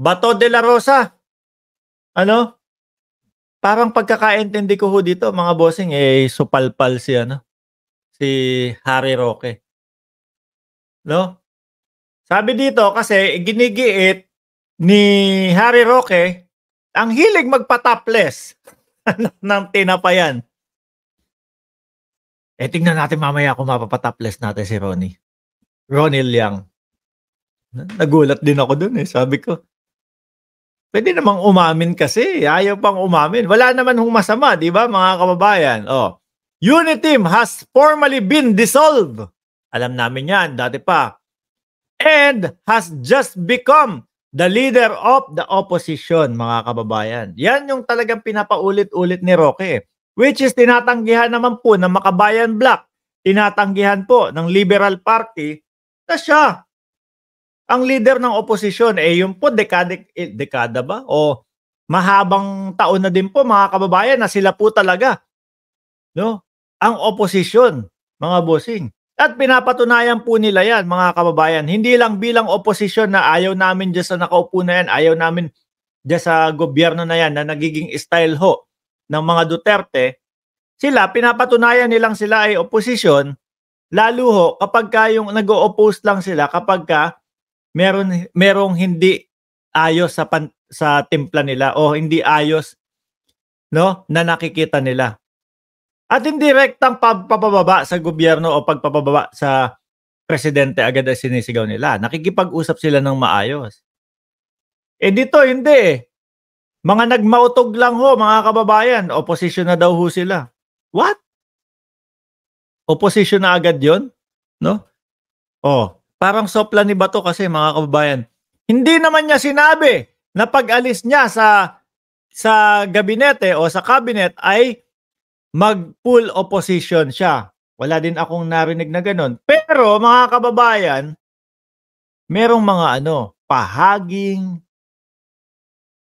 Bato de la Rosa. Ano? Parang pagkakaintindi ko ho dito, mga bossing, supalpal si si Harry Roque. No? Sabi dito kasi ginigiit ni Harry Roque ang hilig magpa-topless ng tinapayan. Tingnan natin mamaya kung mapapa-topless natin si Ronnie Liang. Nagulat din ako dun sabi ko. Pwede namang umamin kasi, ayaw pang umamin. Wala naman hong masama, di ba mga kababayan? Uniteam has formally been dissolved. Alam namin yan, dati pa. And has just become the leader of the opposition, mga kababayan. Yan yung talagang pinapaulit-ulit ni Roque. Which is tinatanggihan naman po ng Makabayan Bloc. Tinatanggihan po ng Liberal Party na siya ang leader ng oposisyon. Yun po, dekada ba? O mahabang taon na din po, mga kababayan, na sila po talaga, no? Ang oposisyon, mga bossing. At pinapatunayan po nila yan, mga kababayan. Hindi lang bilang oposisyon na ayaw namin dyan sa nakaupo na yan, ayaw namin dyan sa gobyerno na yan na nagiging style ho ng mga Duterte. Sila, pinapatunayan nilang sila ay oposisyon, lalo ho kapag yung nag-o-oppose lang sila kapag merong hindi ayos sa timpla nila o hindi ayos, no, na nakikita nila. At indirektang pagpapababa sa gobyerno o pagpapababa sa presidente agad ay sinisigaw nila. Nakikipag-usap sila ng maayos. Dito hindi Mga nagmautog lang ho, mga kababayan. Opposition na daw ho sila. What? Opposition na agad yon, no? Parang sopla ni Bato kasi, mga kababayan. Hindi naman niya sinabi na pag-alis niya sa gabinete o sa cabinet ay mag-full opposition siya. Wala din akong narinig na ganun. Pero mga kababayan, merong mga pahaging,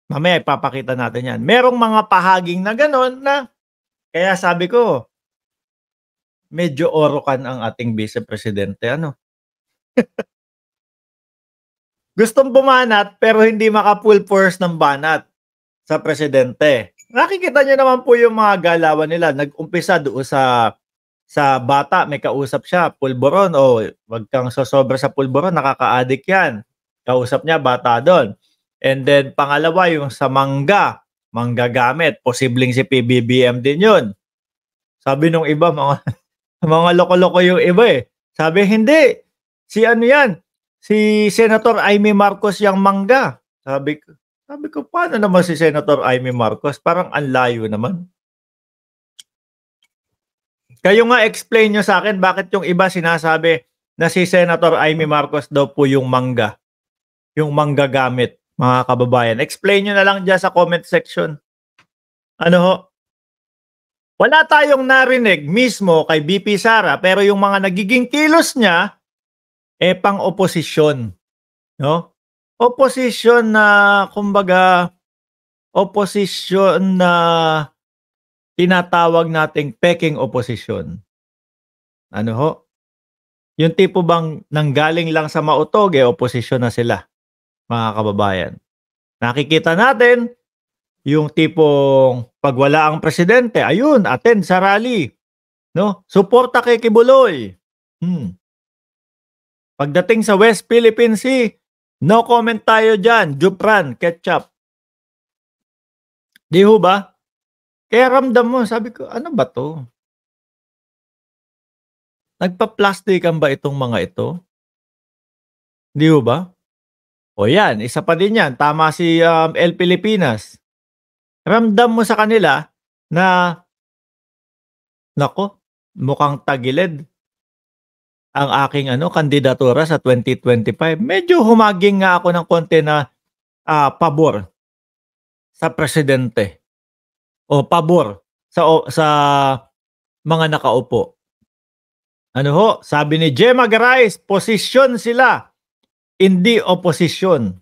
mamaya ipapakita natin yan. Merong mga pahaging na ganun na, kaya sabi ko, medyo orokan ang ating vice-presidente. Gustong bumanat pero hindi maka-full force ng banat sa presidente. Nakikita niyo naman po yung mga galawan nila. Nag-umpisa doon sa bata, may kausap siya, pulburon, wag kang sosobra sa pulburon, nakaka-addict yan. Kausap niya, bata doon. And then, pangalawa, yung sa manggagamit, posibleng si PBBM din yun. Sabi nung iba, mga loko-loko yung iba Sabi, hindi. Si yan? Si Senator Amy Marcos yung mangga. Sabi ko, paano naman si Senator Amy Marcos? Parang anlayo naman. Kayo nga explain nyo sa akin bakit yung iba sinasabi na si Senator Amy Marcos daw po yung mangga. Yung manggagamit, mga kababayan. Explain nyo na lang dyan sa comment section. Wala tayong narinig mismo kay BP Sara, pero yung mga nagiging kilos niya, pang-oposisyon. No? Oposisyon na, kumbaga, oposisyon na tinatawag nating peking oposisyon. Yung tipo bang nanggaling lang sa mautog, oposisyon na sila, mga kababayan. Nakikita natin, yung tipong pag wala ang presidente, ayun, attend sa rally. No? Suporta kay Kibuloy. Pagdating sa West Philippine Sea, no comment tayo dyan. Jupran, ketchup. Di ho ba? Kaya ramdam mo, sabi ko, ano ba to? Nagpa-plastikan ba itong mga ito? Di ho ba? Yan, isa pa din yan. Tama si El Pilipinas. Ramdam mo sa kanila na, nako, mukhang tagilid ang aking kandidatura sa 2025. Medyo humaging nga ako ng konti na pabor sa presidente o pabor sa mga nakaupo. Sabi ni Gemma Garais, posisyon sila, hindi oposisyon.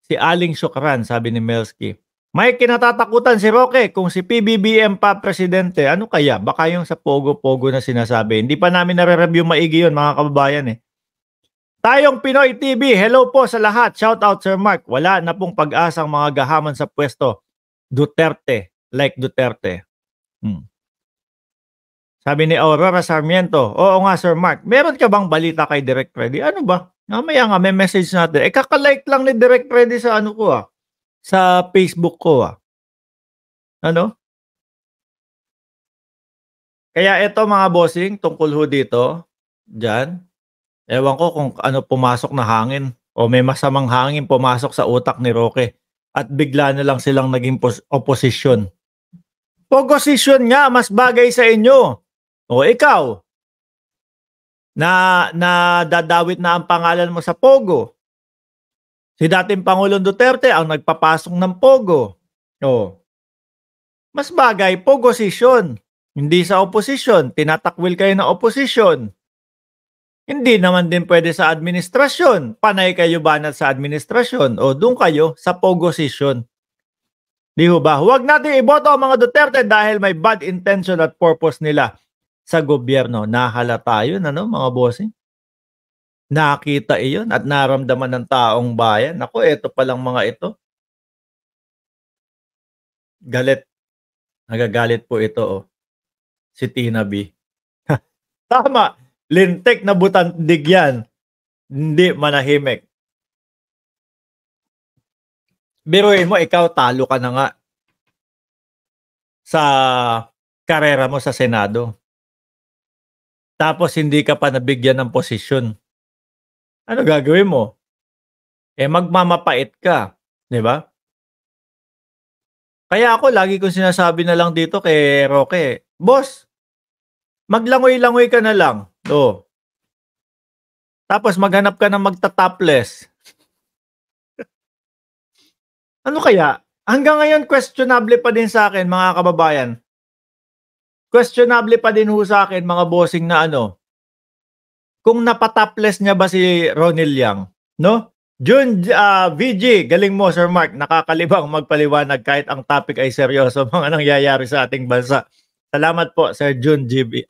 Si Aling Syukran, sabi ni Melski, may kinatatakutan si Roque kung si PBBM pa presidente. Ano kaya? Baka yung sa pogo-pogo na sinasabi. Hindi pa namin nare-review maigi yun, mga kababayan Tayong Pinoy TV, hello po sa lahat. Shout out Sir Mark. Wala na pong pag-asang mga gahaman sa pwesto. Duterte, like Duterte. Sabi ni Aurora Sarmiento, oo nga Sir Mark, meron ka bang balita kay Direct Freddy? Ano ba? Mamaya nga, may message natin. Kakalike lang ni Direct Freddy sa ano ko sa Facebook ko Ano? Kaya ito mga bossing, tungkol ho dito, dyan, ewan ko kung ano pumasok na hangin o may masamang hangin pumasok sa utak ni Roque at bigla na lang silang naging oposisyon. Pogosisyon nga, mas bagay sa inyo. O ikaw, na dadawit na ang pangalan mo sa Pogo. Si dating Pangulong Duterte ang nagpapasok ng Pogo. O, mas bagay, pogosisyon. Hindi sa oposisyon, tinatakwil kayo ng oposisyon. Hindi naman din pwede sa administrasyon. Panay kayo banat sa administrasyon o doon kayo sa pogosisyon. Di ho ba? Huwag natin iboto ang mga Duterte dahil may bad intention at purpose nila sa gobyerno. Nahalata yun, mga bossing? Nakita iyon at naramdaman ng taong bayan. Ako, eto palang mga ito. Galit. Nagagalit po ito, si Tina B. Tama. Lintek na butandig yan. Hindi manahimik. Biruin mo, ikaw talo ka na nga sa karera mo sa Senado. Tapos hindi ka pa nabigyan ng posisyon. Ano gagawin mo? Magmamapait ka. Di ba? Kaya ako, lagi kong sinasabi na lang dito kay Roque, boss, maglangoy-langoy ka na lang. Tapos maghanap ka ng magta-topless. Ano kaya? Hanggang ngayon, questionable pa din sa akin, mga kababayan. Questionable pa din ho sa akin, mga bossing na kung napatopless niya ba si Ronil Yang, no? Jun VG, galing mo Sir Mark, nakakalibang magpaliwanag kahit ang topic ay seryoso, mga nangyayari sa ating bansa. Salamat po Sir Jun VG.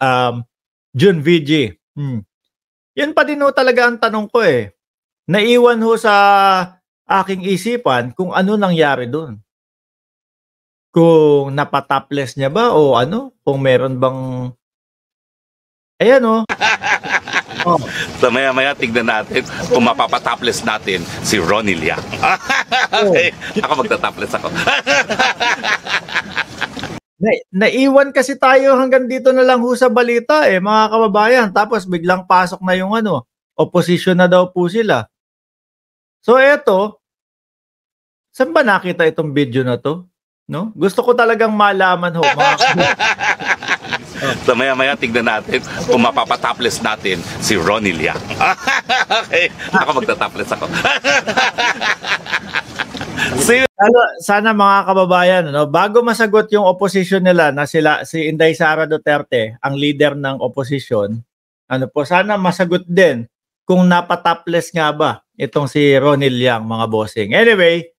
Yun pa din ho talaga ang tanong ko Naiwan ho sa aking isipan kung ano nangyari doon. Kung napatopless niya ba o kung meron bang ayan So maya-maya tignan natin kung mapapatopless natin si Ronil Yang. Okay. Ako magtatopless ako. Naiwan kasi tayo hanggang dito na lang ho sa balita mga kababayan. Tapos biglang pasok na yung opposition na daw po sila. So eto, saan ba nakita itong video na to? No? Gusto ko talagang malaman ho. So maya-maya tignan natin kung mapapatopless natin si Ronil Yang. Okay. Ako magtatopless ako. Sana mga kababayan, bago masagot yung opposition nila na si Inday Sara Duterte, ang leader ng opposition, sana masagot din kung napatopless nga ba itong si Ronil Yang, mga bossing. Anyway,